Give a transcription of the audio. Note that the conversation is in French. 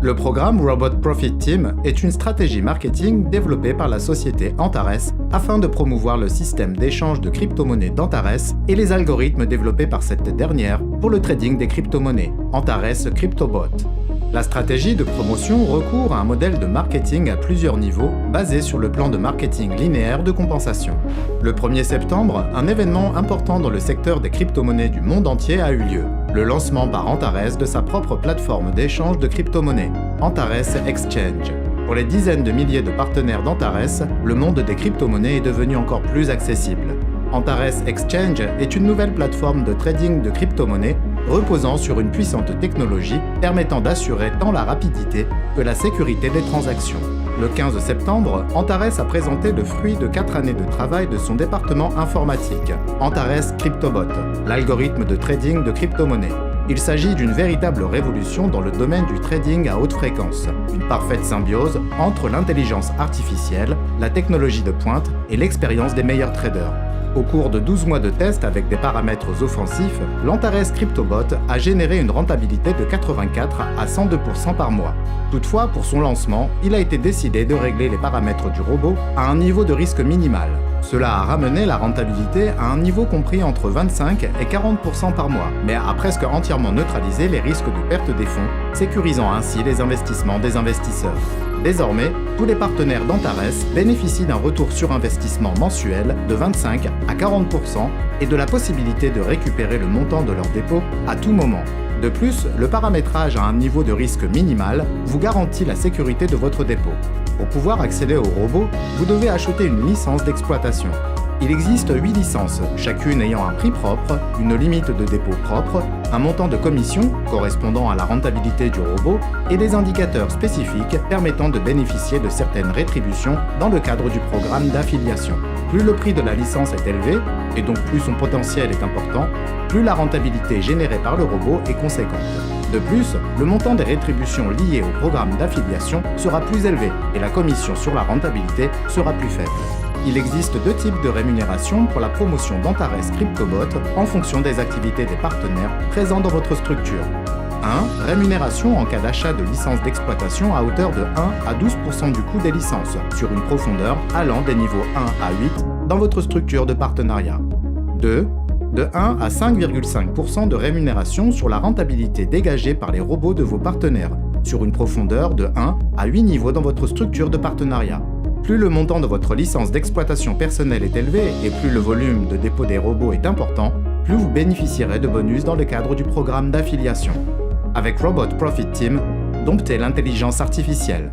Le programme Robot Profit Team est une stratégie marketing développée par la société Antares afin de promouvoir le système d'échange de crypto-monnaies d'Antares et les algorithmes développés par cette dernière pour le trading des crypto-monnaies, Antares CryptoBot. La stratégie de promotion recourt à un modèle de marketing à plusieurs niveaux basé sur le plan de marketing linéaire de compensation. Le 1er septembre, un événement important dans le secteur des crypto-monnaies du monde entier a eu lieu. Le lancement par Antares de sa propre plateforme d'échange de crypto-monnaies, Antares Exchange. Pour les dizaines de milliers de partenaires d'Antares, le monde des crypto-monnaies est devenu encore plus accessible. Antares Exchange est une nouvelle plateforme de trading de crypto-monnaies reposant sur une puissante technologie permettant d'assurer tant la rapidité que la sécurité des transactions. Le 15 septembre, Antares a présenté le fruit de 4 années de travail de son département informatique, Antares CryptoBot, l'algorithme de trading de crypto-monnaies. Il s'agit d'une véritable révolution dans le domaine du trading à haute fréquence, une parfaite symbiose entre l'intelligence artificielle, la technologie de pointe et l'expérience des meilleurs traders. Au cours de 12 mois de tests avec des paramètres offensifs, l'Antares CryptoBot a généré une rentabilité de 84 à 102% par mois. Toutefois, pour son lancement, il a été décidé de régler les paramètres du robot à un niveau de risque minimal. Cela a ramené la rentabilité à un niveau compris entre 25 et 40% par mois, mais a presque entièrement neutralisé les risques de perte des fonds, sécurisant ainsi les investissements des investisseurs. Désormais, tous les partenaires d'Antares bénéficient d'un retour sur investissement mensuel de 25 à 40% et de la possibilité de récupérer le montant de leur dépôt à tout moment. De plus, le paramétrage à un niveau de risque minimal vous garantit la sécurité de votre dépôt. Pour pouvoir accéder au robot, vous devez acheter une licence d'exploitation. Il existe 8 licences, chacune ayant un prix propre, une limite de dépôt propre, un montant de commission correspondant à la rentabilité du robot et des indicateurs spécifiques permettant de bénéficier de certaines rétributions dans le cadre du programme d'affiliation. Plus le prix de la licence est élevé, et donc plus son potentiel est important, plus la rentabilité générée par le robot est conséquente. De plus, le montant des rétributions liées au programme d'affiliation sera plus élevé et la commission sur la rentabilité sera plus faible. Il existe 2 types de rémunération pour la promotion d'Antares CryptoBot en fonction des activités des partenaires présents dans votre structure. 1. Rémunération en cas d'achat de licences d'exploitation à hauteur de 1 à 12% du coût des licences, sur une profondeur allant des niveaux 1 à 8 dans votre structure de partenariat. 2. De 1 à 5,5% de rémunération sur la rentabilité dégagée par les robots de vos partenaires, sur une profondeur de 1 à 8 niveaux dans votre structure de partenariat. Plus le montant de votre licence d'exploitation personnelle est élevé et plus le volume de dépôt des robots est important, plus vous bénéficierez de bonus dans le cadre du programme d'affiliation. Avec Robot Profit Team, domptez l'intelligence artificielle.